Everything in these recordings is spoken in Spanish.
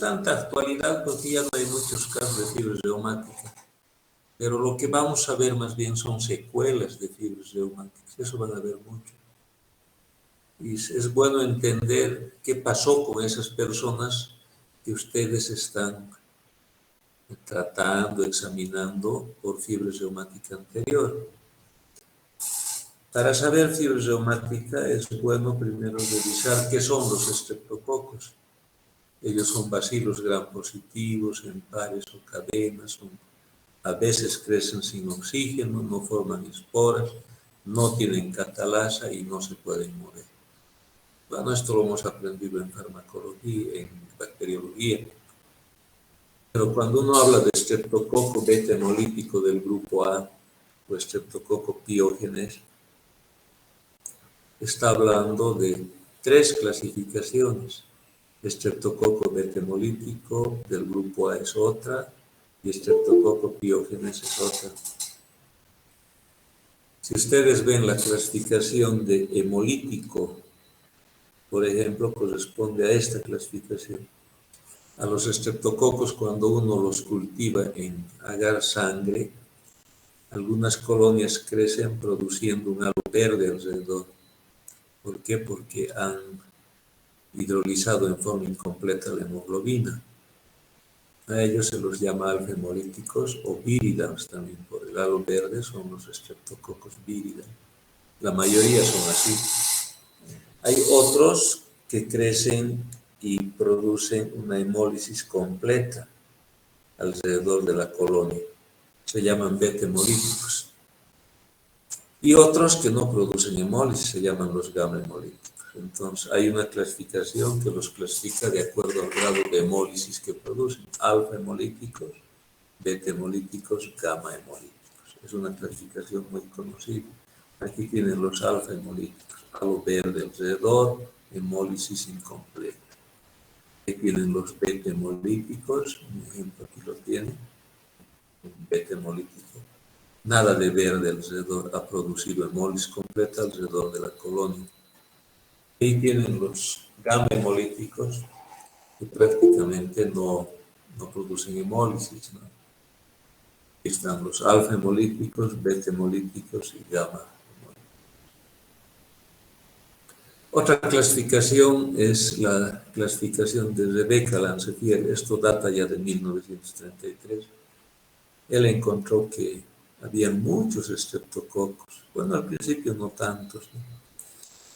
tanta actualidad porque ya no hay muchos casos de fiebre reumática. Pero lo que vamos a ver más bien son secuelas de fiebres reumáticas. Eso van a ver mucho. Y es bueno entender qué pasó con esas personas que ustedes están tratando, examinando por fiebre reumática anterior. Para saber fiebre reumática es bueno primero revisar qué son los estreptococos. Ellos son bacilos gram positivos, en pares o cadenas, a veces crecen sin oxígeno, no forman esporas, no tienen catalasa y no se pueden mover. Bueno, esto lo hemos aprendido en farmacología, en bacteriología. Pero cuando uno habla de estreptococo beta hemolítico del grupo A o estreptococo piógenes, está hablando de 3 clasificaciones. Estreptococo beta hemolítico del grupo A es otra y estreptococo piógenes es otra. Si ustedes ven la clasificación de hemolítico, por ejemplo, corresponde a esta clasificación. A los estreptococos, cuando uno los cultiva en agar sangre, algunas colonias crecen produciendo un halo verde alrededor. ¿Por qué? Porque han hidrolizado en forma incompleta la hemoglobina. A ellos se los llama alfa-hemolíticos o viridans también, por el halo verde son los estreptococos viridans. La mayoría son así. Hay otros que crecen y producen una hemólisis completa alrededor de la colonia. Se llaman beta-hemolíticos. Y otros que no producen hemólisis se llaman los gamma-hemolíticos. Entonces, hay una clasificación que los clasifica de acuerdo al grado de hemólisis que producen. Alfa-hemolíticos, beta-hemolíticos, gamma-hemolíticos. Es una clasificación muy conocida. Aquí tienen los alfa-hemolíticos, algo verde alrededor, hemólisis incompleta. Aquí tienen los beta-hemolíticos, un ejemplo aquí lo tienen, un beta-hemolítico. Nada de verde alrededor, ha producido hemólisis completa alrededor de la colonia. Ahí tienen los gamma-hemolíticos, que prácticamente no producen hemólisis, ¿no? Están los alfa-hemolíticos, beta-hemolíticos y gamma-hemolíticos. Otra clasificación es la clasificación de Rebecca Lancefier. Esto data ya de 1933. Él encontró que había muchos estreptococos. Bueno, al principio no tantos, ¿no?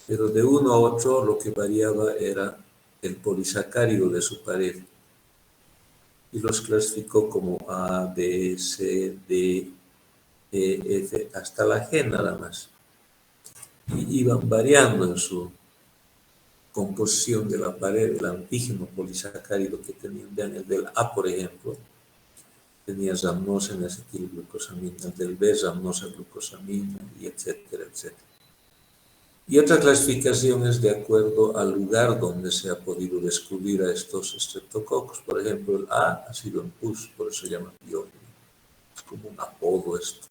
Pero de uno a otro lo que variaba era el polisacárido de su pared. Y los clasificó como A, B, C, D, E, F, hasta la G nada más. Y iban variando en su composición de la pared, el antígeno polisacárido que tenían. Vean, el del A, por ejemplo, tenía rhamnosa en acetilglucosamina, el del B, rhamnosa glucosamina, y etcétera, etcétera. Y otra clasificación es de acuerdo al lugar donde se ha podido descubrir a estos estreptococos. Por ejemplo, el A ha sido en pus, por eso se llama piógeno. Es como un apodo esto.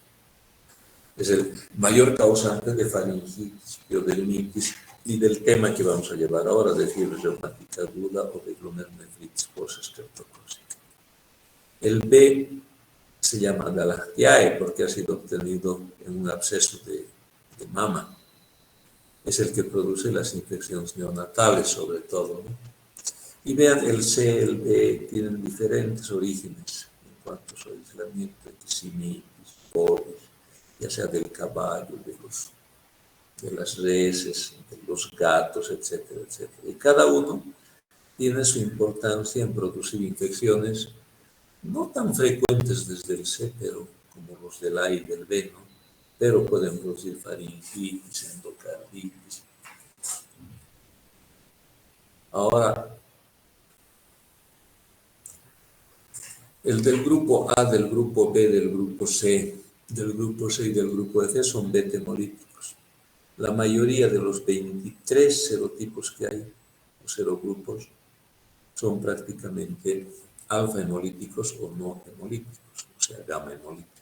Es el mayor causante de faringitis, piodermitis y del tema que vamos a llevar ahora, de fiebre reumática aguda o de glomerulonefritis postestreptocócica. El B se llama Galactiae porque ha sido obtenido en un absceso de mama. Es el que produce las infecciones neonatales, sobre todo, ¿no? Y vean, el C, el B tienen diferentes orígenes en cuanto a su aislamiento, simitis, polis, ya sea del caballo, de las reses, de los gatos, etcétera, etcétera. Y cada uno tiene su importancia en producir infecciones no tan frecuentes desde el C, pero como los del A y del B, ¿no? Pero pueden producir faringitis, endocarditis. Ahora, el del grupo A, del grupo B, del grupo C, del grupo C y del grupo F son beta-hemolíticos. La mayoría de los 23 serotipos que hay, o serogrupos, son prácticamente alfa-hemolíticos o no hemolíticos, o sea, gamma-hemolíticos.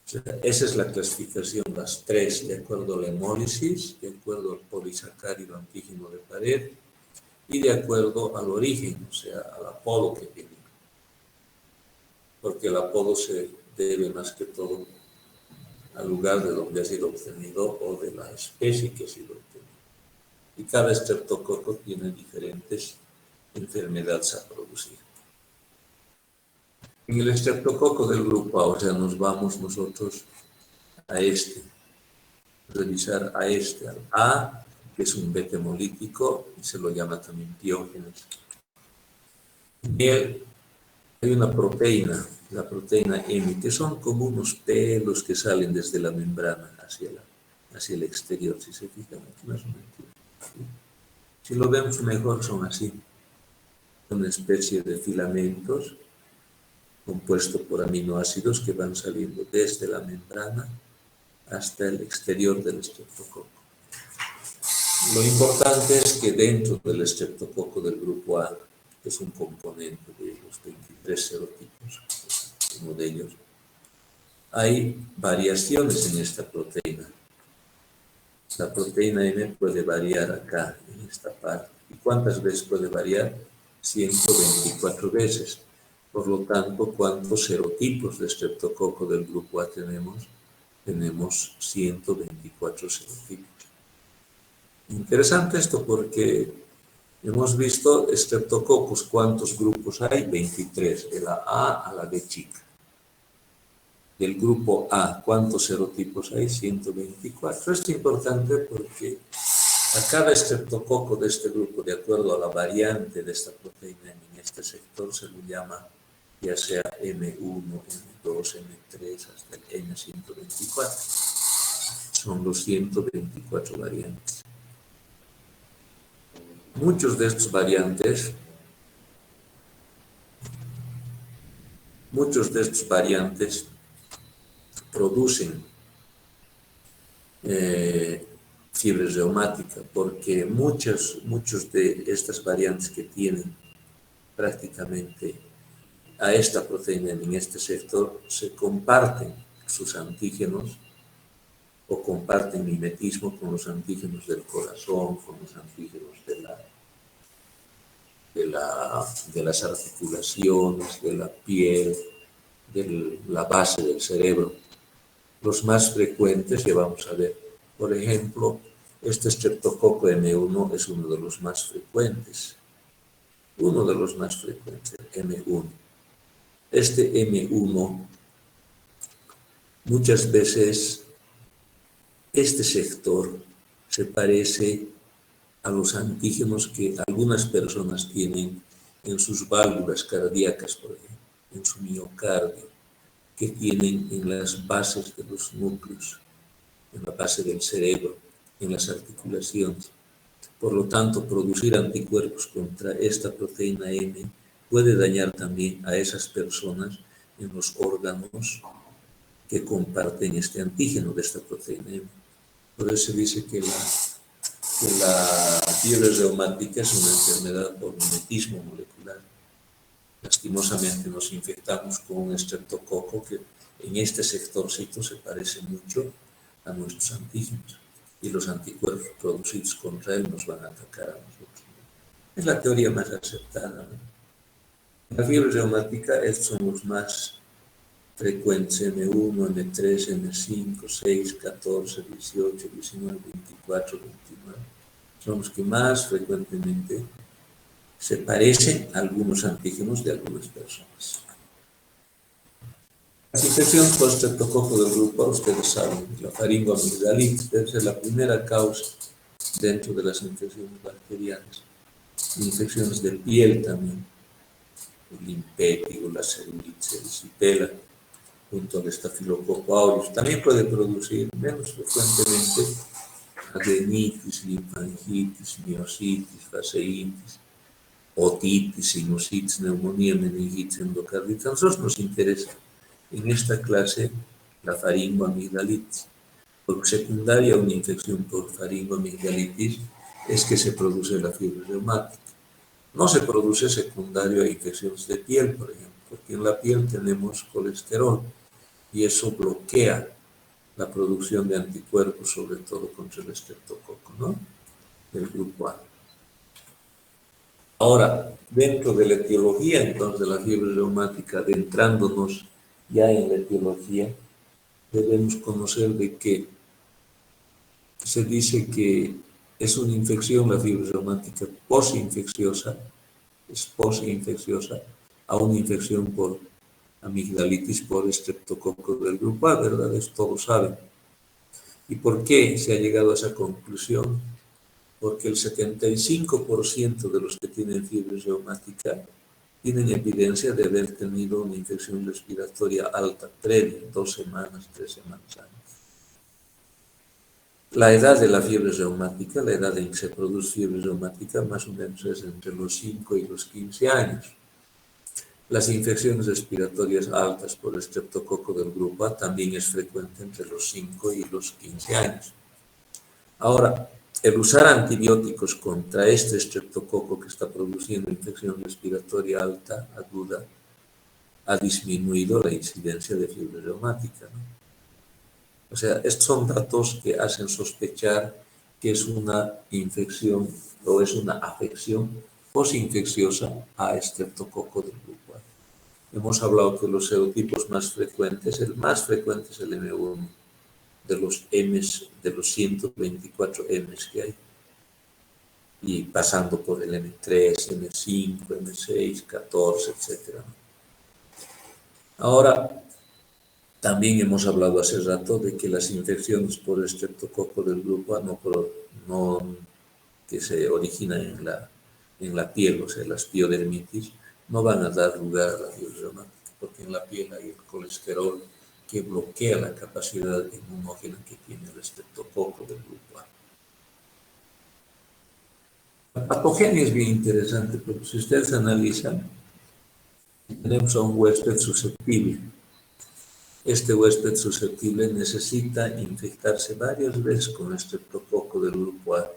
O sea, esa es la clasificación, las 3, de acuerdo a la hemólisis, de acuerdo al polisacárido antígeno de pared y de acuerdo al origen, o sea, al apodo que tiene. Porque el apodo se debe más que todo al lugar de donde ha sido obtenido o de la especie que ha sido obtenida. Y cada estreptococo tiene diferentes enfermedades a producir. En el estreptococo del grupo A, o sea, nos vamos nosotros a revisar al A, que es un beta hemolítico, y se lo llama también piógenes. En él hay una proteína, la proteína M, que son como unos pelos que salen desde la membrana hacia el exterior, si se fijan aquí más o menos. Si lo vemos mejor, son así, una especie de filamentos compuestos por aminoácidos que van saliendo desde la membrana hasta el exterior del estreptococo. Lo importante es que dentro del estreptococo del grupo A, que es un componente de los 23 serotipos, uno de ellos, hay variaciones en esta proteína. La proteína M puede variar acá, en esta parte. ¿Y cuántas veces puede variar? 124 veces. Por lo tanto, ¿cuántos serotipos de estreptococo del grupo A tenemos? Tenemos 124 serotipos. Interesante esto porque hemos visto estreptococos, ¿cuántos grupos hay? 23, de la A a la B chica. Del grupo A, ¿cuántos serotipos hay? 124. Esto es importante porque a cada estreptococo de este grupo, de acuerdo a la variante de esta proteína en este sector, se le llama ya sea M1, M2, M3, hasta el M124. Son los 124 variantes. Muchos de estos variantes producen fiebre reumática, porque muchos de estas variantes que tienen prácticamente a esta proteína en este sector se comparten sus antígenos o comparten mimetismo con los antígenos del corazón, con los antígenos de las articulaciones, de la piel, de la base del cerebro. Los más frecuentes que vamos a ver, por ejemplo, este estreptococo M1 es uno de los más frecuentes. M1. Este M1, muchas veces, este sector se parece a los antígenos que algunas personas tienen en sus válvulas cardíacas, por ejemplo, en su miocardio, que tienen en las bases de los núcleos, en la base del cerebro, en las articulaciones. Por lo tanto, producir anticuerpos contra esta proteína M puede dañar también a esas personas en los órganos que comparten este antígeno de esta proteína M. Por eso se dice que la fiebre reumática es una enfermedad por mimetismo molecular. Lastimosamente nos infectamos con un estreptococo que en este sectorcito se parece mucho a nuestros antígenos y los anticuerpos producidos contra él nos van a atacar a nosotros. Es la teoría más aceptada, ¿no? La fiebre reumática, estos son los más frecuentes: M1, M3, M5, 6, 14, 18, 19, 24, 29. Son los que más frecuentemente se parecen a algunos antígenos de algunas personas. La infección por estreptococo del grupo A, ustedes saben, la faringoamigdalitis debe ser la primera causa dentro de las infecciones bacterianas. Infecciones de piel también, el impétigo, la celulitis erisipela, junto al estafilococo aureus. También puede producir, menos frecuentemente, adenitis, linfangitis, miositis, fasciitis, otitis, sinusitis, neumonía, meningitis, endocarditis. A nosotros nos interesa en esta clase la faringoamigdalitis, porque secundaria a una infección por faringoamigdalitis es que se produce la fiebre reumática. No se produce secundario a infecciones de piel, por ejemplo, porque en la piel tenemos colesterol y eso bloquea la producción de anticuerpos, sobre todo contra el estreptococo, ¿no? Del grupo A. Ahora, dentro de la etiología, entonces, de la fiebre reumática, adentrándonos ya en la etiología, debemos conocer de que se dice que es una infección, la fiebre reumática posinfecciosa, es posinfecciosa a una infección por amigdalitis por estreptococo del grupo A, ¿verdad? Eso todos saben. ¿Y por qué se ha llegado a esa conclusión? Porque el 75% de los que tienen fiebre reumática tienen evidencia de haber tenido una infección respiratoria alta previa, 2 semanas, 3 semanas antes. La edad de la fiebre reumática, la edad en que se produce fiebre reumática, más o menos es entre los 5 y los 15 años. Las infecciones respiratorias altas por estreptococo del grupo A también es frecuente entre los 5 y los 15 años. Ahora, el usar antibióticos contra este estreptococo que está produciendo infección respiratoria alta, aguda, ha disminuido la incidencia de fiebre reumática, ¿no? O sea, estos son datos que hacen sospechar que es una infección o es una afección posinfecciosa a estreptococo del grupo A. Hemos hablado que los serotipos más frecuentes, el más frecuente es el M1, de los M's, de los 124 M's que hay, y pasando por el M3, M5, M6, 14, etc. Ahora, también hemos hablado hace rato de que las infecciones por estreptococo del grupo A que se originan en la piel, o sea, las piodermitis, no van a dar lugar a la fiebre reumática, porque en la piel hay el colesterol que bloquea la capacidad inmunógena que tiene el estreptococo del grupo A. La patogenia es bien interesante, porque si ustedes analizan, tenemos a un huésped susceptible. Este huésped susceptible necesita infectarse varias veces con estreptococo del grupo A,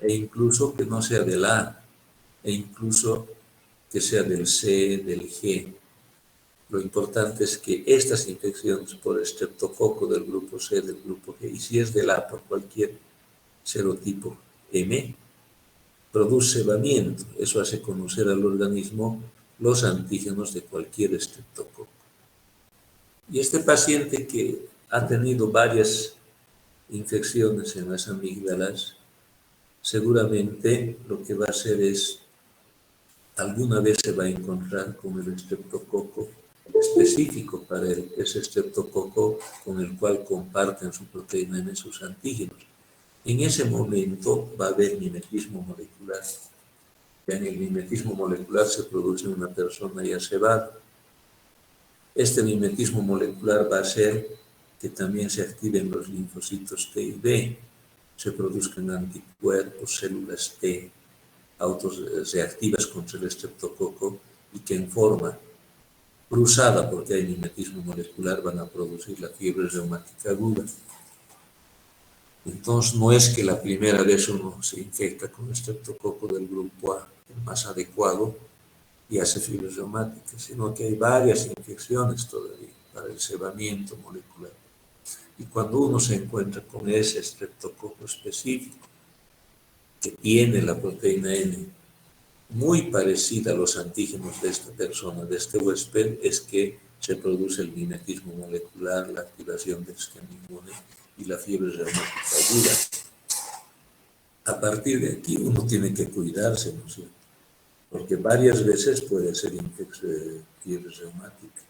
e incluso que no sea del A, e incluso que sea del C, del G. Lo importante es que estas infecciones por estreptococo del grupo C, del grupo G, y si es del A por cualquier serotipo M, produce cebamiento. Eso hace conocer al organismo los antígenos de cualquier estreptococo. Y este paciente que ha tenido varias infecciones en las amígdalas, seguramente lo que va a hacer es, alguna vez se va a encontrar con el estreptococo específico para él, ese estreptococo con el cual comparten su proteína N sus antígenos. En ese momento va a haber mimetismo molecular. Ya en el mimetismo molecular se produce una persona ya cebada. Este mimetismo molecular va a hacer que también se activen los linfocitos T y B, se produzcan anticuerpos, células T, reactivas contra el estreptococo y que en forma cruzada, porque hay mimetismo molecular, van a producir la fiebre reumática aguda. Entonces, no es que la primera vez uno se infecta con estreptococo del grupo A, el más adecuado, y hace fiebre reumática, sino que hay varias infecciones todavía para el cebamiento molecular. Y cuando uno se encuentra con ese estreptococo específico, que tiene la proteína N muy parecida a los antígenos de esta persona, de este huésped, es que se produce el mimetismo molecular, la activación del sistema inmune y la fiebre reumática aguda. A partir de aquí uno tiene que cuidarse, ¿no es cierto? Porque varias veces puede ser fiebre reumática,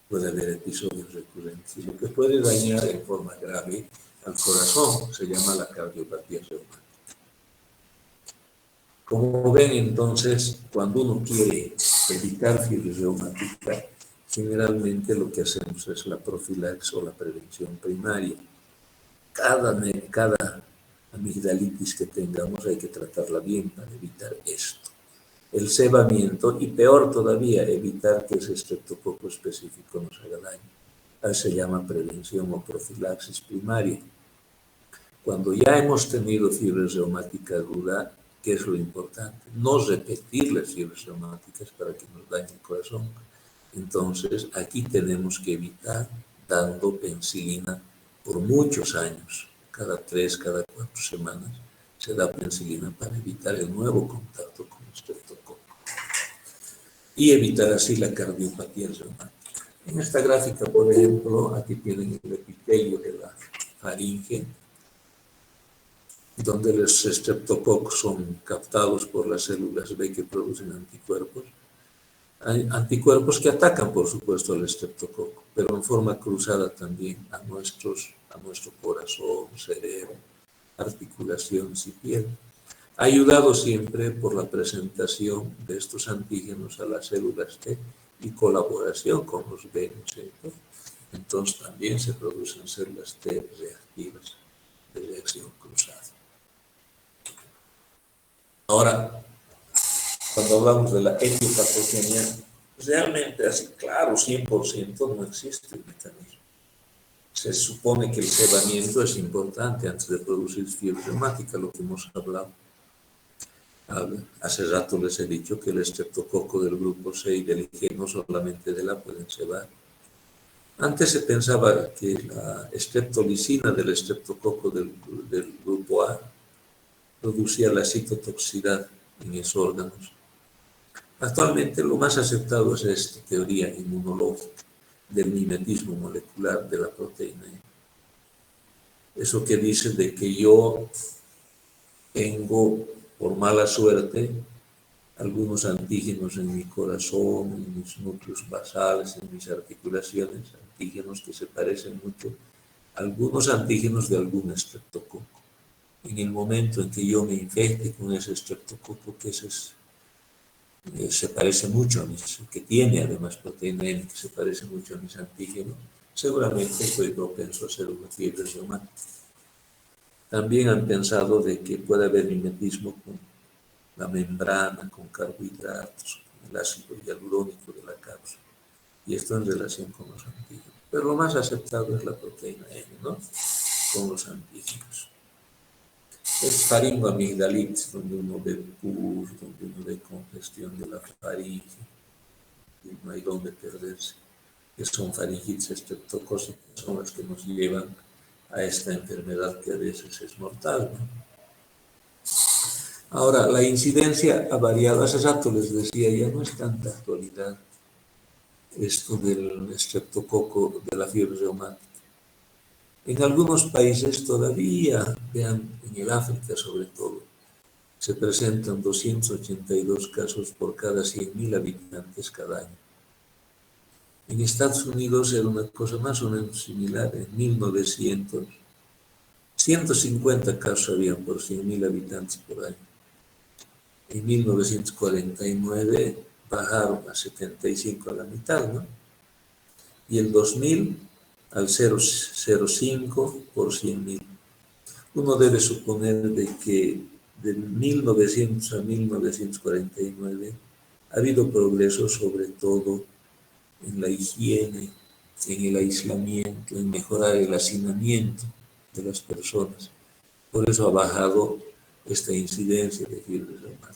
puede haber episodios recurrentes, y lo que puede dañar en forma grave al corazón se llama la cardiopatía reumática. Como ven, entonces, cuando uno quiere evitar fiebre reumática, generalmente lo que hacemos es la profilaxis o la prevención primaria. Cada amigdalitis que tengamos hay que tratarla bien para evitar esto. El cebamiento, y peor todavía, evitar que ese estreptococo específico nos haga daño. A eso se llama prevención o profilaxis primaria. Cuando ya hemos tenido fiebre reumática aguda, ¿qué es lo importante? No repetir las fiebres reumáticas para que nos dañe el corazón. Entonces, aquí tenemos que evitar dando penicilina por muchos años. Cada 3, cada 4 semanas se da penicilina para evitar el nuevo contacto con el estreptococo. y evitar así la cardiopatía reumática. En esta gráfica, por ejemplo, aquí tienen el epitelio de la faringe, donde los estreptococos son captados por las células B que producen anticuerpos. Hay anticuerpos que atacan, por supuesto, al estreptococo, pero en forma cruzada también a nuestro corazón, cerebro, articulaciones y piel, ayudado siempre por la presentación de estos antígenos a las células T y colaboración con los B, ¿no es cierto? Entonces también se producen células T reactivas de reacción cruzada. Ahora, cuando hablamos de la etiopatogenia, realmente así, claro, 100% no existe el mecanismo. Se supone que el cebamiento es importante antes de producir fiebre reumática, lo que hemos hablado. Hace rato les he dicho que el estreptococo del grupo C y del IG no solamente de la pueden cebar. Antes se pensaba que la streptolicina del estreptococo del grupo A producía la citotoxicidad en esos órganos. Actualmente lo más aceptado es esta teoría inmunológica del mimetismo molecular de la proteína E. Eso que dice de que yo tengo, por mala suerte, algunos antígenos en mi corazón, en mis núcleos basales, en mis articulaciones, antígenos que se parecen mucho a algunos antígenos de algún estreptococo. En el momento en que yo me infecte con ese estreptococo, que se parece mucho a mis, que tiene además proteína N, que se parece mucho a mis antígenos, seguramente estoy propenso a hacer una fiebre reumática. También han pensado de que puede haber mimetismo con la membrana, con carbohidratos, con el ácido hialurónico de la cápsula, y esto en relación con los antígenos. Pero lo más aceptado es la proteína N, ¿no? Con los antígenos. Es faringoamigdalitis, donde uno ve pus, donde uno ve congestión de la faringe, y no hay dónde perderse, que son faringitis estreptocócicas, son las que nos llevan a esta enfermedad que a veces es mortal, ¿no? Ahora, la incidencia ha variado. Hace rato les decía, ya no es tanta actualidad esto del estreptococo de la fiebre reumática. En algunos países todavía, vean, en el África sobre todo, se presentan 282 casos por cada 100.000 habitantes cada año. En Estados Unidos era una cosa más o menos similar. En 1900, 150 casos habían por 100.000 habitantes por año. En 1949 bajaron a 75, a la mitad, ¿no? Y el 2000 al 0,05 por 100.000. Uno debe suponer de que de 1900 a 1949 ha habido progreso sobre todo en la higiene, en el aislamiento, en mejorar el hacinamiento de las personas. Por eso ha bajado esta incidencia de fiebre reumática.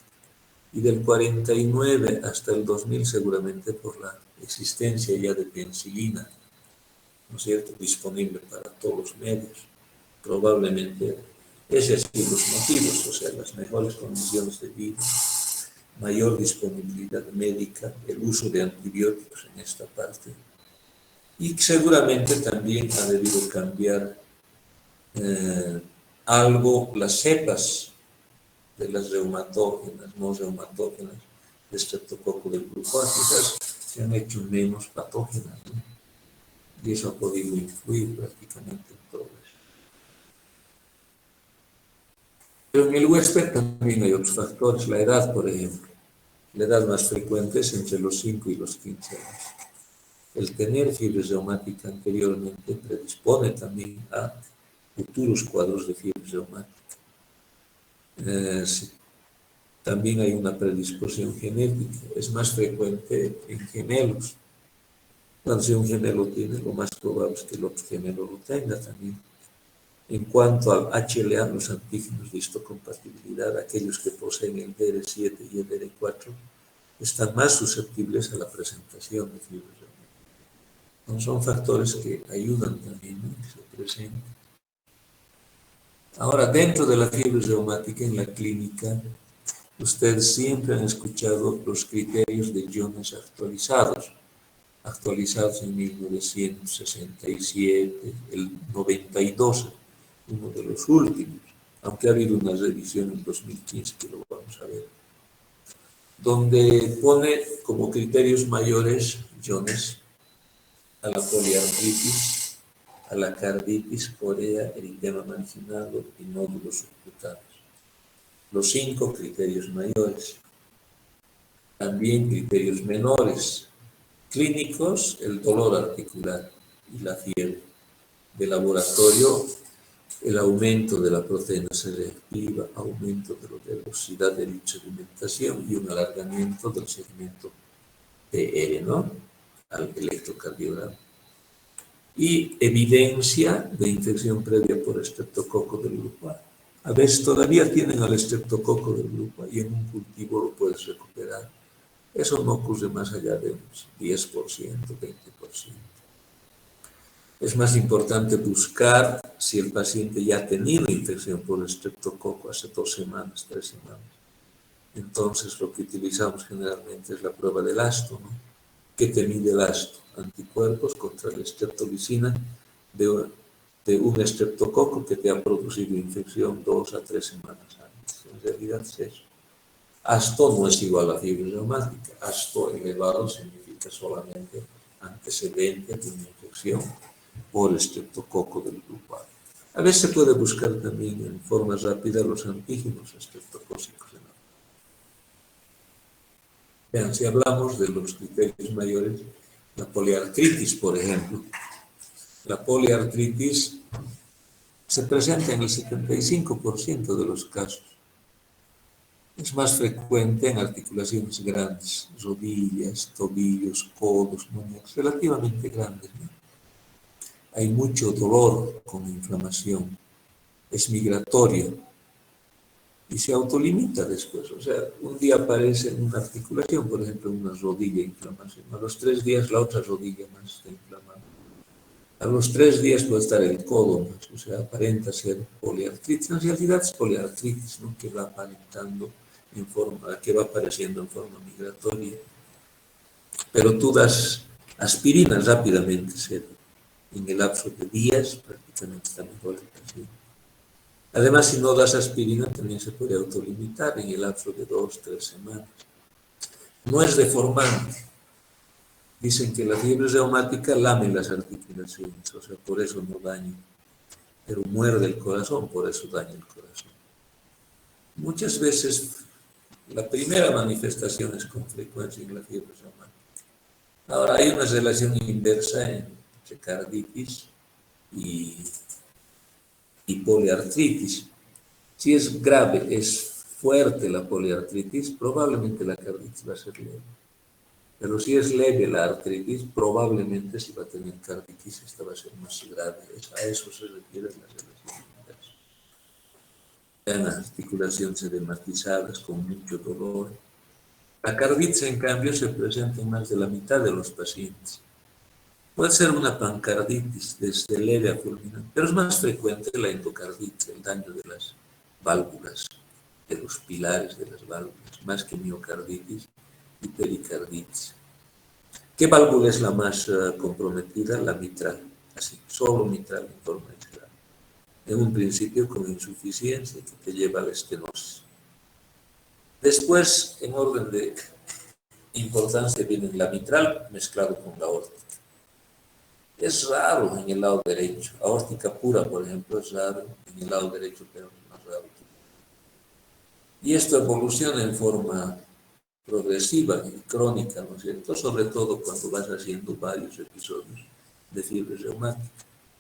Y del 49 hasta el 2000 seguramente por la existencia ya de penicilina, ¿no es cierto?, disponible para todos los medios. Probablemente ese ha sido los motivos, o sea, las mejores condiciones de vida, mayor disponibilidad médica, el uso de antibióticos en esta parte. Y seguramente también ha debido cambiar algo las cepas de las reumatógenas, no reumatógenas, de estreptococo del grupo A, quizás se han hecho menos patógenas, ¿no? Y eso ha podido influir prácticamente en todo eso. Pero en el huésped también hay otros factores, la edad, por ejemplo. La edad más frecuente es entre los 5 y los 15 años. El tener fiebre reumática anteriormente predispone también a futuros cuadros de fiebre reumática. Sí. También hay una predisposición genética, es más frecuente en gemelos. Cuando si un gemelo tiene, lo más probable es que el otro gemelo lo tenga también. En cuanto al HLA, los antígenos de histocompatibilidad, aquellos que poseen el DR7 y el DR4, están más susceptibles a la presentación de fiebre reumática. Son factores que ayudan también a que se presente. Ahora, dentro de la fiebre reumática en la clínica, Ustedes siempre han escuchado los criterios de Jones actualizados en 1967, el 92, uno de los últimos, aunque ha habido una revisión en 2015 que lo vamos a ver, donde pone como criterios mayores Jones a la poliartritis, a la carditis, corea, eritema marginado y nódulos subcutáneos. Los 5 criterios mayores. También criterios menores. Clínicos, el dolor articular y la fiebre. De laboratorio, el aumento de la proteína C reactiva, aumento de la velocidad de dicha alimentación y un alargamiento del segmento PR, ¿no? Al electrocardiograma. Y evidencia de infección previa por estreptococo del grupo A. A veces todavía tienen al estreptococo del grupo A y en un cultivo lo puedes recuperar. Eso no ocurre más allá de un 10%, 20%. Es más importante buscar si el paciente ya ha tenido infección por estreptococo hace 2 semanas, 3 semanas. Entonces lo que utilizamos generalmente es la prueba del ASTO, ¿no? ¿Qué te mide el ASTO? Anticuerpos contra la streptolicina de un estreptococo que te ha producido infección 2 a 3 semanas antes. En realidad es eso. ASTO no es igual a fiebre reumática. ASTO elevado significa solamente antecedente de una infección por estreptococo del grupo A. A veces se puede buscar también en forma rápida los antígenos estreptocócicos. Vean, si hablamos de los criterios mayores, la poliartritis, por ejemplo. La poliartritis se presenta en el 75% de los casos. Es más frecuente en articulaciones grandes, rodillas, tobillos, codos, muñecas, relativamente grandes, ¿no? Hay mucho dolor con inflamación, es migratorio y se autolimita después. O sea, un día aparece en una articulación, por ejemplo, en una rodilla inflamación. A los 3 días la otra rodilla más está inflamada. A los 3 días puede estar el codo más, o sea, aparenta ser poliartritis. En realidad es poliartritis, ¿no? Que va aparentando que va apareciendo en forma migratoria. Pero tú das aspirina rápidamente, en el lapso de días prácticamente está mejor el paciente. Además, si no das aspirina, también se puede autolimitar en el lapso de 2, 3 semanas. No es deformante. Dicen que la fiebre reumática lame las articulaciones, o sea, por eso no daña. Pero muerde el corazón, por eso daña el corazón. Muchas veces, la primera manifestación es con frecuencia en la fiebre reumática. Ahora, hay una relación inversa entre carditis y poliartritis. Si es grave, es fuerte la poliartritis, probablemente la carditis va a ser leve. Pero si es leve la artritis, probablemente si va a tener carditis, esta va a ser más grave. A eso se refiere la relación inversa. En las articulaciones edematizadas con mucho dolor. La carditis, en cambio, se presenta en más de la mitad de los pacientes. Puede ser una pancarditis desde leve a fulminante, pero es más frecuente la endocarditis, el daño de las válvulas, de los pilares de las válvulas, más que miocarditis y pericarditis. ¿Qué válvula es la más comprometida? La mitral, así, solo mitral en forma general. En un principio con insuficiencia que te lleva a la estenosis. Después, en orden de importancia, viene la mitral mezclado con la aórtica. Es raro en el lado derecho. Aórtica pura, por ejemplo, es raro en el lado derecho, pero es más raro. Y esto evoluciona en forma progresiva y crónica, ¿no es cierto? Sobre todo cuando vas haciendo varios episodios de fiebre reumática.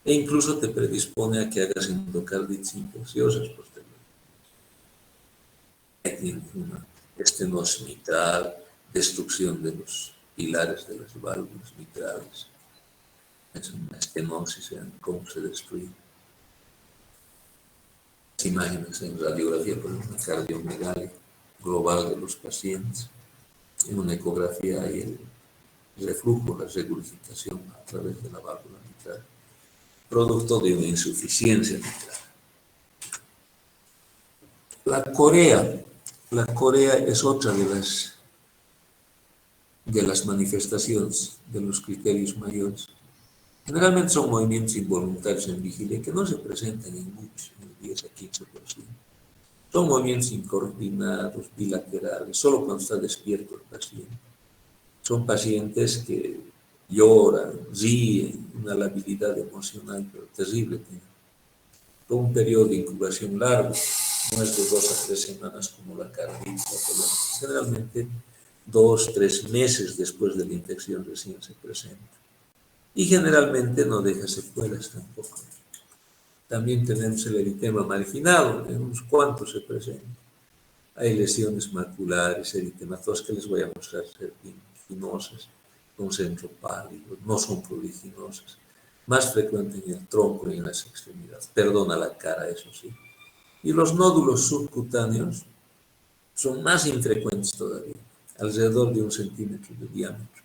E incluso te predispone a que hagas endocarditis infecciosas posteriormente. Hay una estenosis mitral, destrucción de los pilares de las válvulas mitrales. Es una estenosis, vean cómo se destruye. Las imágenes en radiografía, por una cardiomegalia global de los pacientes. En una ecografía hay el reflujo, la regurgitación a través de la válvula mitral, producto de una insuficiencia mitral. La corea La corea es otra de las manifestaciones de los criterios mayores. Generalmente son movimientos involuntarios en vigilia que no se presentan en muchos, en el 10 a 15%. Son movimientos incoordinados, bilaterales, solo cuando está despierto el paciente. Son pacientes que lloran, ríen, una labilidad emocional pero terrible. Con un periodo de incubación largo, no es de 2 a 3 semanas como la carditis, generalmente 2, 3 meses después de la infección recién se presenta. Y generalmente no deja secuelas tampoco. También tenemos el eritema marginado, en unos cuantos se presenta. Hay lesiones maculares, eritematosas, que les voy a mostrar ser finosas, con centro pálido, no son pruriginosas. Más frecuente en el tronco y en las extremidades. Perdona la cara, eso sí. Y los nódulos subcutáneos son más infrecuentes todavía, alrededor de 1 centímetro de diámetro,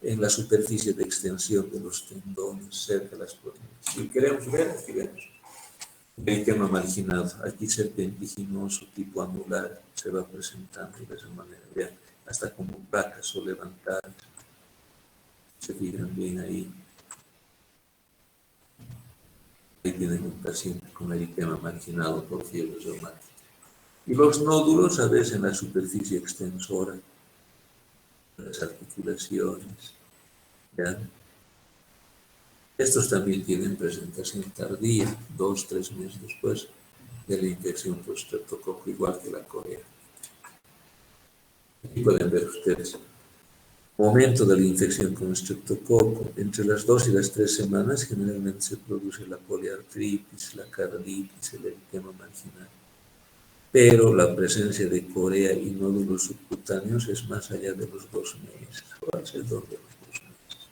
en la superficie de extensión de los tendones, cerca de las proteínas. Si queremos ver, aquí vemos. Eritema marginado, aquí serpentiginoso, tipo anular, se va presentando de esa manera. Vean, hasta como placas o levantadas. Se fijan bien ahí. Ahí tienen un paciente con eritema marginado por fiebre reumática. Y los nódulos, a veces en la superficie extensora, las articulaciones. ¿Ya? Estos también tienen presentación tardía, 2, 3 meses después de la infección por estreptococo, igual que la corea. Aquí pueden ver ustedes. Momento de la infección con estreptococo, entre las 2 y las 3 semanas generalmente se produce la poliartritis, la carditis, el eritema marginal. Pero la presencia de corea y nódulos subcutáneos es más allá de los 2 meses, o alrededor de los 2 meses.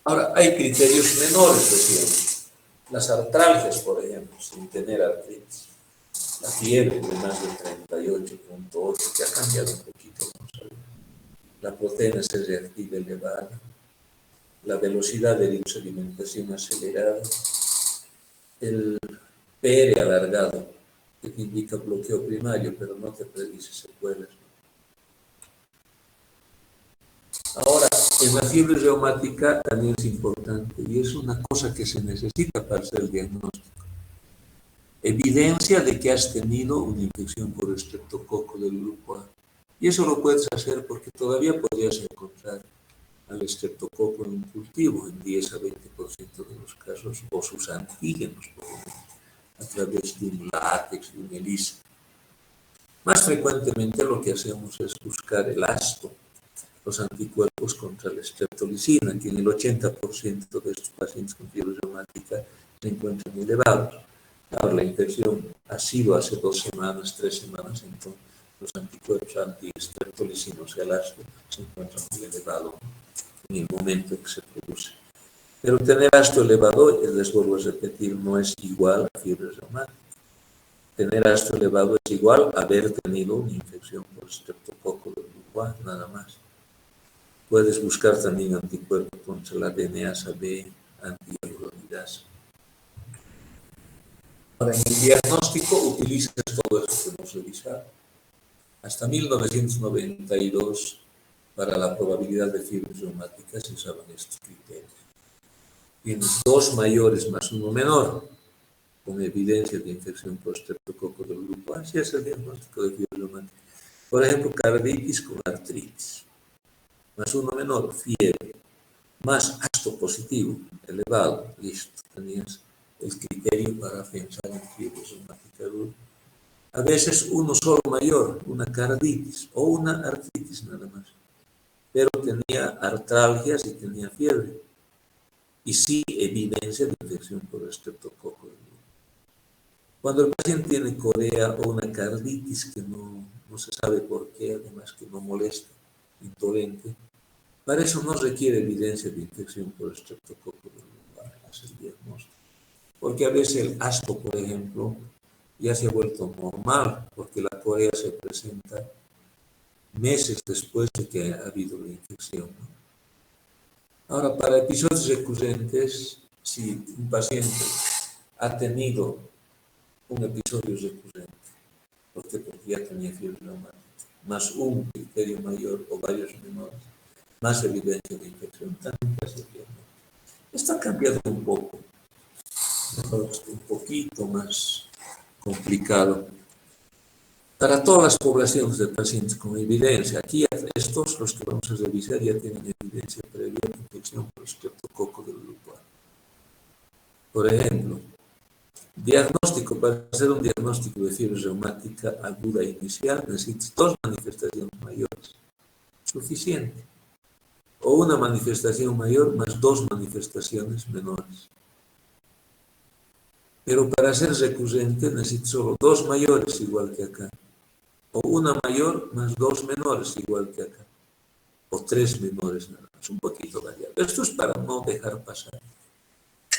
Ahora, hay criterios menores, decíamos. Las artralgias, por ejemplo, sin tener artritis. La fiebre de más de 38.8, que ha cambiado un poquito, vamos a ver. La proteína C reactiva elevada, la velocidad de eritroalimentación acelerada, el PR alargado, que te indica bloqueo primario, pero no te predice secuelas. Ahora, en la fiebre reumática también es importante, y es una cosa que se necesita para hacer el diagnóstico. Evidencia de que has tenido una infección por estreptococo del grupo A. Y eso lo puedes hacer porque todavía podrías encontrar al estreptococo en un cultivo, en 10 a 20% de los casos, o sus antígenos, por ejemplo, a través de un látex, de un ELISA. Más frecuentemente lo que hacemos es buscar el ASTO, los anticuerpos contra la streptolicina, que en el 80% de estos pacientes con fiebre reumática se encuentran elevados. Ahora, la infección ha sido hace 2 semanas, 3 semanas, entonces los anticuerpos anti-streptolicinos, el ASTO, se encuentran muy elevados en el momento en que se produce. Pero tener ASTO elevado, les vuelvo a repetir, no es igual a fiebre reumática. Tener ASTO elevado es igual a haber tenido una infección por estreptococo del grupo A, nada más. Puedes buscar también anticuerpos contra la DNasa B, antihialuronidasa. Ahora, en el diagnóstico utilizas todo eso que hemos revisado. Hasta 1992, para la probabilidad de fiebre reumática se usaban estos criterios. Tienes 2 mayores más 1 menor, con evidencia de infección por estreptococo del grupo A, así es el diagnóstico de fiebre reumática. Por ejemplo, carditis con artritis, más 1 menor, fiebre, más ASTO positivo, elevado, listo, tenías el criterio para pensar en fiebre reumática aguda. A veces uno solo mayor, una carditis o una artritis nada más, pero tenía artralgias y tenía fiebre, y sí evidencia de infección por estreptococo. Cuando el paciente tiene corea o una carditis que no se sabe por qué, además que no molesta, indolente, para eso no requiere evidencia de infección por estreptococo para hacer el diagnóstico. Porque a veces el ASTO, por ejemplo, ya se ha vuelto normal, porque la corea se presenta meses después de que ha habido la infección, ¿no? Ahora, para episodios recurrentes, si un paciente ha tenido un episodio recurrente. Porque ya tenía fiebre reumática, más un criterio mayor o varios menores, más evidencia de infección, también puede ser diagnóstico. Esto ha cambiado un poco, un poquito más complicado. Para todas las poblaciones de pacientes con evidencia, aquí estos, los que vamos a revisar, ya tienen evidencia previa de infección por estreptococo del grupo A. Por ejemplo, diagnóstico, para hacer un diagnóstico de fiebre reumática aguda inicial, necesitas 2 manifestaciones mayores, suficiente. O una manifestación mayor más 2 manifestaciones menores. Pero para ser recurrente necesitas solo 2 mayores, igual que acá. O una mayor más 2 menores, igual que acá. O 3 menores, nada más, un poquito variable. Esto es para no dejar pasar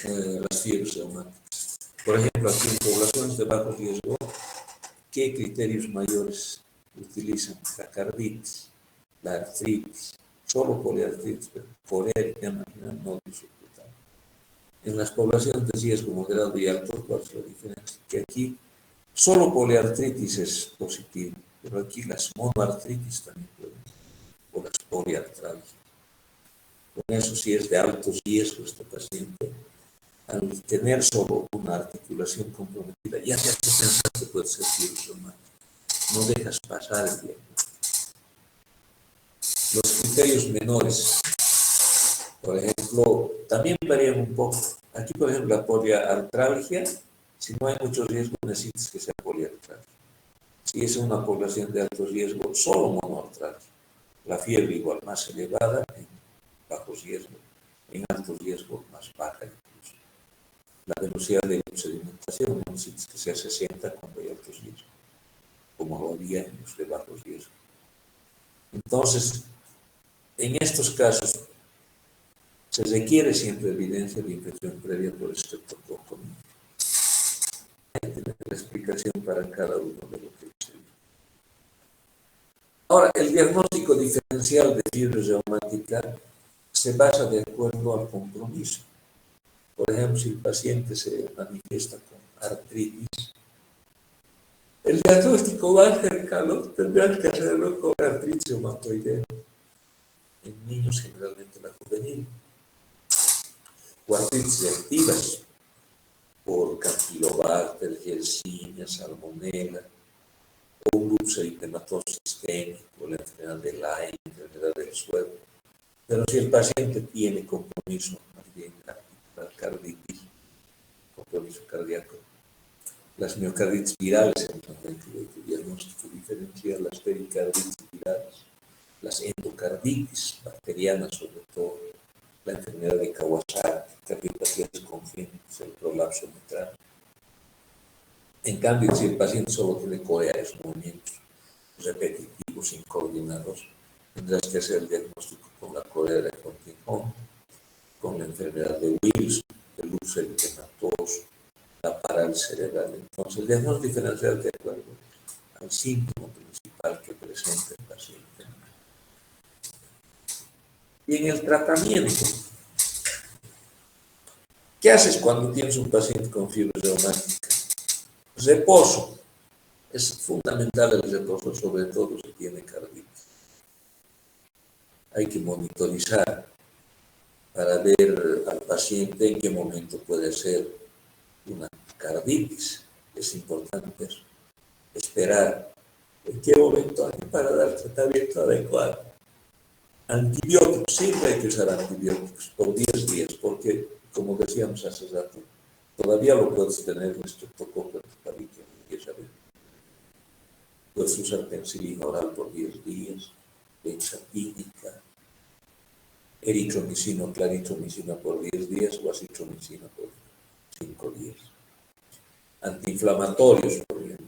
las fiebres reumáticas. Por ejemplo, aquí en poblaciones de bajo riesgo, ¿qué criterios mayores utilizan? La carditis, la artritis, solo poliartritis, pero colérica, marginal, no disoportable. En las poblaciones de riesgo moderado y alto, ¿cuál es la diferencia? Que aquí solo poliartritis es positivo, pero aquí las monoartritis también pueden ser, o las poliartralgias. Con eso sí es de alto riesgo este paciente. Al tener solo una articulación comprometida, ya te hace pensar que puede ser fiebre reumática. No dejas pasar el diagnóstico. Los criterios menores, por ejemplo, también varían un poco. Aquí, por ejemplo, la poliartralgia, si no hay mucho riesgo, necesitas que sea poliartralgia. Si es una población de alto riesgo, solo monoartralgia. La fiebre igual más elevada en bajo riesgo, en alto riesgo más baja incluso. La velocidad de sedimentación no necesitas que sea 60 cuando hay alto riesgo, como lo había en los de bajo riesgo. Entonces, en estos casos, se requiere siempre evidencia de infección previa por estreptococo. Hay que tener la explicación para cada uno de lo que se. Ahora, el diagnóstico diferencial de fiebre reumática se basa de acuerdo al compromiso. Por ejemplo, si el paciente se manifiesta con artritis, el diagnóstico más cercano tendrá que hacerlo con artritis reumatoidea. En niños, generalmente la juvenil. O artritis reactivas por Campylobacter, Yersinia, Salmonella, o un lupus eritematoso sistémico, la enfermedad de Lyme, la enfermedad del suelo. Pero si el paciente tiene compromiso, más bien la carditis, compromiso cardíaco, las miocarditis virales, el diagnóstico diferencial, las pericarditis virales, las endocarditis bacterianas sobre todo, la enfermedad de Kawasaki, cardiopatías congénitas, el prolapso mitral. En cambio, si el paciente solo tiene corea, esos movimientos repetitivos, incoordinados, tendrás que hacer el diagnóstico con la corea de Huntington, con la enfermedad de Wilson, el lupus eritematoso, la parálisis cerebral. Entonces, el diagnóstico diferencial de acuerdo al síntoma principal que presenta el paciente. Y en el tratamiento, ¿qué haces cuando tienes un paciente con fiebre reumática? Reposo. Es fundamental el reposo, sobre todo si tiene carditis. Hay que monitorizar para ver al paciente en qué momento puede ser una carditis. Es importante eso. Esperar en qué momento hay para dar tratamiento adecuado. Antibióticos, siempre hay que usar antibióticos por 10 días, porque, como decíamos hace rato, todavía lo puedes tener en estreptococo en tu tabique, puedes usar penicilina oral por 10 días, benzatínica, eritromicina o claritromicina por 10 días o acitromicina por 5 días. Antiinflamatorios, por ejemplo.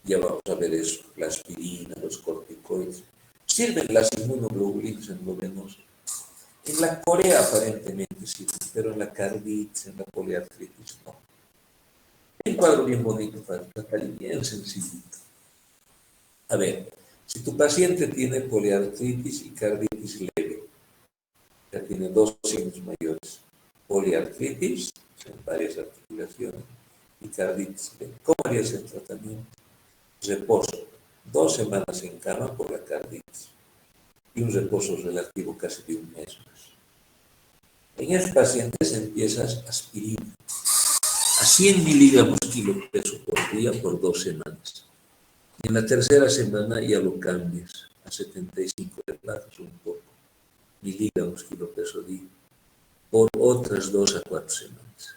Ya vamos a ver eso, la aspirina, los corticoides. Sirven las inmunoglobulinas endovenosas. En la corea aparentemente sirven, pero en la carditis, en la poliartritis no. Un cuadro bien bonito para tratar y bien sencillito. A ver, si tu paciente tiene poliartritis y carditis leve, ya tiene 2 signos mayores. Poliartritis, en varias articulaciones, y carditis. ¿Cómo harías el tratamiento? Reposo, 2 semanas en cama por la carditis y un reposo relativo casi de un mes más. En esos pacientes empiezas aspirina a 100 miligramos kilo peso por día por 2 semanas. Y en la tercera semana ya lo cambias a 75, le bajas un poco, miligramos kilo peso día, por otras 2 a 4 semanas.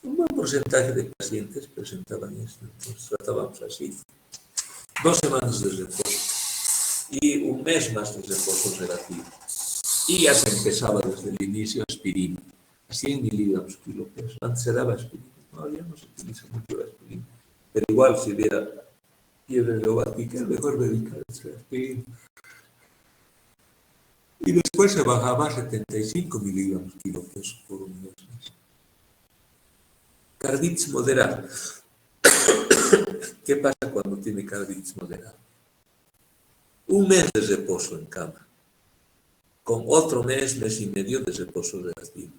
Un buen porcentaje de pacientes presentaban esto, entonces tratábamos así. 2 semanas de reposo y un mes más de reposo relativo. Y ya se empezaba desde el inicio aspirina, a 100 miligramos kilo peso. Antes se daba aspirina, no, ya no se utiliza mucho la aspirina, pero igual si hubiera fiebre reumática, es mejor dedicarse a aspirina. Y después se bajaba a 75 miligramos kilo peso por un mes más. Carditis moderada. ¿Qué pasa cuando tiene carditis moderada? Un mes de reposo en cama, con otro mes y medio de reposo relativo.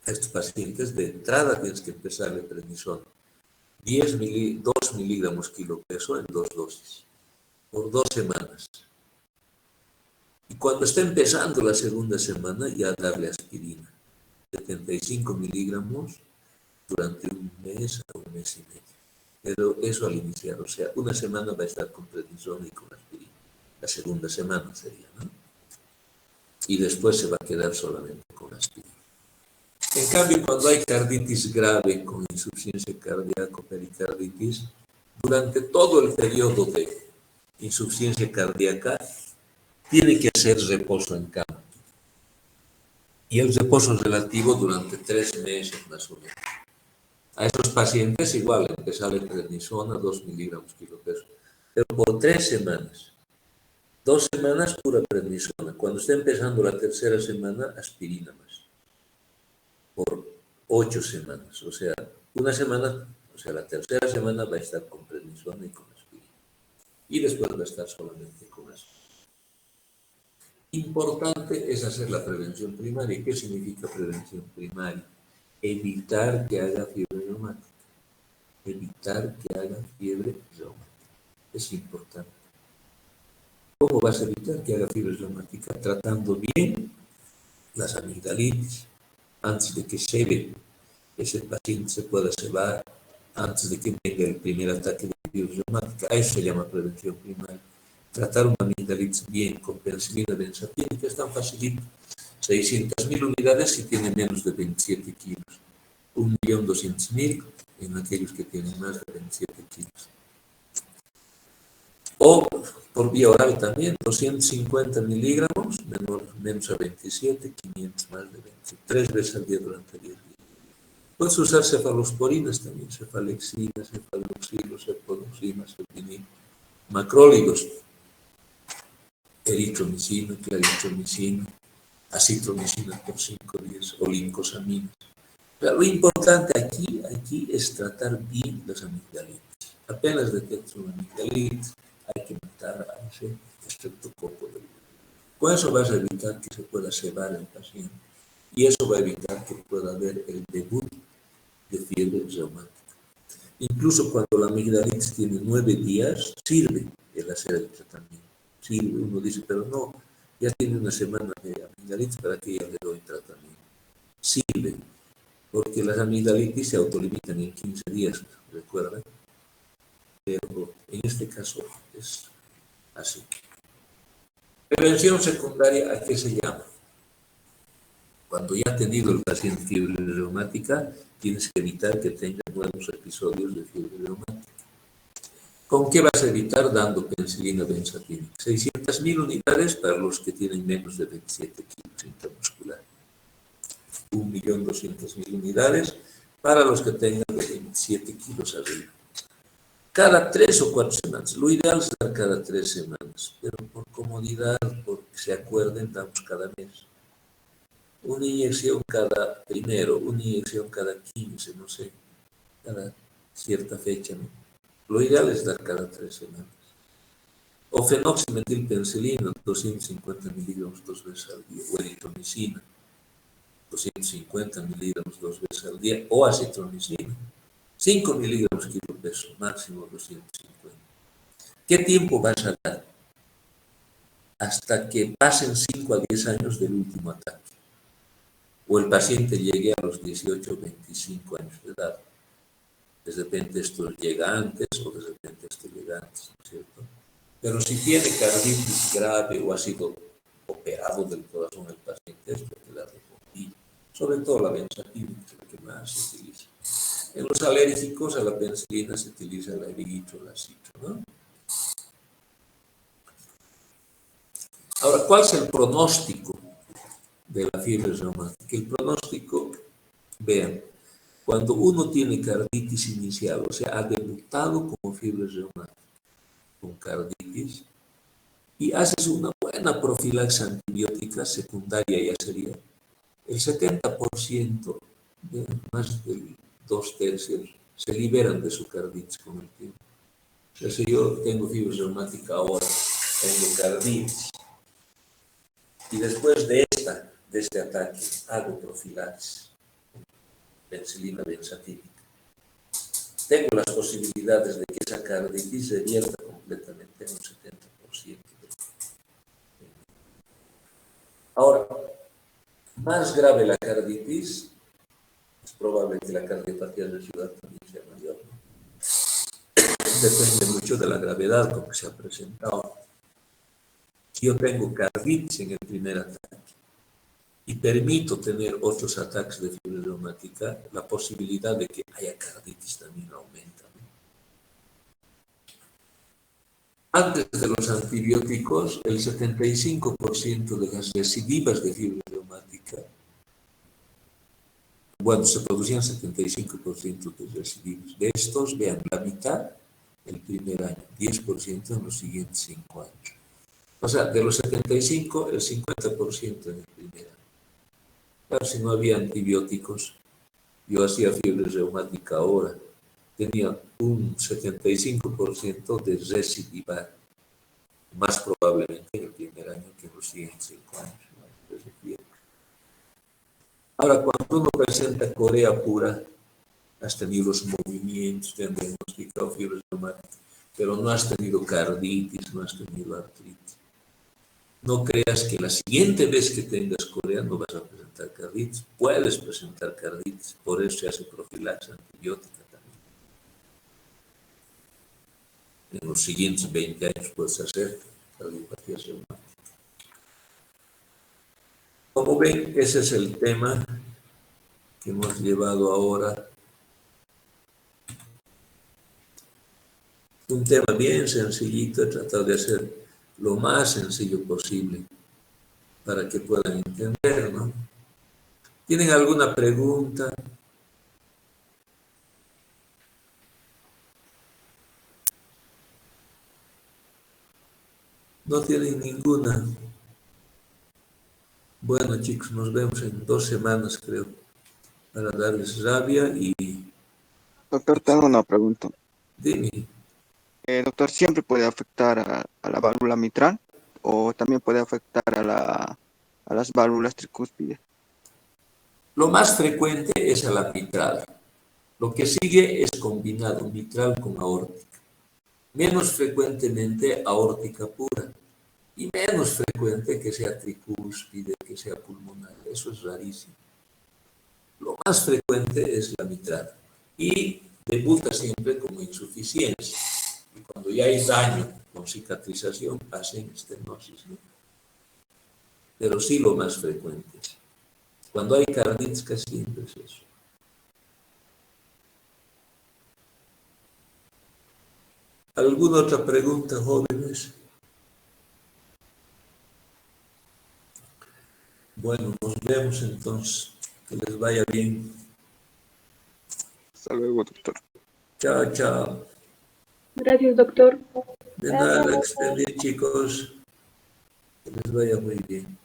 A estos pacientes de entrada tienes que empezarle prednisona. 2 miligramos kilo peso en 2 dosis, por 2 semanas. Y cuando está empezando la segunda semana, ya darle aspirina. 75 miligramos durante un mes a un mes y medio. Pero eso al iniciar, o sea, una semana va a estar con prednisona y con aspirina. La segunda semana sería, ¿no? Y después se va a quedar solamente con aspirina. En cambio, cuando hay carditis grave con insuficiencia cardíaca o pericarditis, durante todo el periodo de insuficiencia cardíaca, tiene que hacer reposo en cama. Y el reposo relativo durante 3 meses más o menos. A esos pacientes igual, empezarle prednisona, 2 miligramos kilo peso, pero por 3 semanas. 2 semanas pura prednisona. Cuando está empezando la tercera semana, aspirina más. Por 8 semanas. O sea, una semana, o sea, la tercera semana va a estar con prednisona y con aspirina. Y después va a estar solamente con aspirina. Importante es hacer la prevención primaria. ¿Qué significa prevención primaria? Evitar que haga fiebre reumática. Evitar que haga fiebre reumática. Es importante. ¿Cómo vas a evitar que haga fiebre reumática? Tratando bien las amigdalitis, antes de que cebe, ese paciente se pueda cebar, antes de que venga el primer ataque de fiebre reumática. A eso se llama prevención primaria. Tratar una amigdalitis bien con penicilina benzatínica es tan facilito. 600.000 unidades si tiene menos de 27 kilos. 1.200.000 en aquellos que tienen más de 27 kilos. O por vía oral también, 250 miligramos, menos a 27, 500 más de 23 veces al día durante 10 días. Puedes usar cefalosporinas también, cefalexina, cefaloxilo, cefuroxima, cefalexina, macrólidos, eritromicina, claritromicina, acitromicina por 5 días, o lincosaminas. Pero lo importante aquí es tratar bien las amigdalitis. Apenas detectas una amigdalitis, hay que matar a ese estreptococo. Con eso vas a evitar que se pueda cebar el paciente y eso va a evitar que pueda haber el debut de fiebre reumática. Incluso cuando la amigdalitis tiene 9 días, sirve el hacer el tratamiento. Sirve, uno dice, pero no, ya tiene una semana de amigdalitis, ¿para qué ya le doy tratamiento? Sirve, porque las amigdalitis se autolimitan en 15 días, ¿recuerdan? Pero en este caso es así. Prevención secundaria, ¿a qué se llama? Cuando ya ha tenido el paciente fiebre reumática, tienes que evitar que tenga nuevos episodios de fiebre reumática. ¿Con qué vas a evitar? Dando penicilina benzatínica. 600.000 unidades para los que tienen menos de 27 kilos intramuscular. 1.200.000 unidades para los que tengan de 27 kilos arriba. Cada 3 o 4 semanas. Lo ideal es dar cada 3 semanas, pero por comodidad, porque se acuerden, damos cada mes. Una inyección una inyección cada 15, no sé, cada cierta fecha, ¿no? Lo ideal es dar cada 3 semanas. O fenoximetilpenicilina, 250 miligramos 2 veces al día, o eritromicina. 250 miligramos 2 veces al día, o acitromicina, 5 miligramos kilo peso, máximo 250. ¿Qué tiempo vas a dar? Hasta que pasen 5 a 10 años del último ataque, o el paciente llegue a los 18 o 25 años de edad. De repente esto llega antes, o de repente esto llega antes, ¿no es cierto? Pero si tiene carditis grave o ha sido operado del corazón el paciente, esto te la recomiendo. Sobre todo la benzatina, que es la que más se utiliza. En los alérgicos a la penicilina se utiliza la eritrotricito, ¿no? Ahora, ¿cuál es el pronóstico de la fiebre reumática? El pronóstico, vean, cuando uno tiene carditis inicial, o sea, ha debutado como fiebre reumática con carditis, y haces una buena profilaxis antibiótica secundaria, ya sería el 70%, más de 2/3, se liberan de su carditis con el tiempo. O sea, si yo tengo fiebre reumática ahora, tengo carditis, y después de este ataque hago profilaxis, penicilina benzatínica, tengo las posibilidades de que esa carditis se revierta completamente en un 70%. Ahora, más grave la carditis, es probable que la cardiopatía de ciudad también sea mayor, ¿no? Depende mucho de la gravedad con que se ha presentado. Si yo tengo carditis en el primer ataque y permito tener otros ataques de fiebre reumática, la posibilidad de que haya carditis también aumenta, ¿no? Antes de los antibióticos, el 75% de las recidivas de fiebre reumática, bueno, se producían 75% de recidivas. De estos, vean, la mitad el primer año, 10% en los siguientes 5 años. O sea, de los 75, el 50% en el primer año. Claro, si no había antibióticos, yo hacía fiebre reumática ahora, tenía un 75% de recidiva, más probablemente en el primer año que en los siguientes 5 años. Ahora, cuando uno presenta corea pura, has tenido los movimientos, te han diagnosticado fiebre reumática, pero no has tenido carditis, no has tenido artritis. No creas que la siguiente vez que tengas corea no vas a presentar carditis. Puedes presentar carditis, por eso se hace profilaxis antibiótica también. En los siguientes 20 años puedes hacer cardiopatía reumática. Como ven, ese es el tema que hemos llevado ahora. Un tema bien sencillito, he tratado de hacer lo más sencillo posible para que puedan entender, ¿no? ¿Tienen alguna pregunta? No tienen ninguna. Bueno, chicos, nos vemos en 2 semanas, creo, para darles rabia y... Doctor, tengo una pregunta. Dime. Doctor, ¿siempre puede afectar a la válvula mitral o también puede afectar a las válvulas tricúspides? Lo más frecuente es a la mitral. Lo que sigue es combinado mitral con aórtica. Menos frecuentemente aórtica pura. Y menos frecuente que sea tricúspide, que sea pulmonar. Eso es rarísimo. Lo más frecuente es la mitral. Y debuta siempre como insuficiencia. Y cuando ya hay daño con cicatrización, hacen estenosis, ¿no? Pero sí lo más frecuente. Cuando hay carditis, casi siempre es eso. ¿Alguna otra pregunta, jóvenes? Bueno, nos vemos entonces. Que les vaya bien. Hasta luego, doctor. Chao, chao. Gracias, doctor. De nada, que estén bien, chicos. Que les vaya muy bien.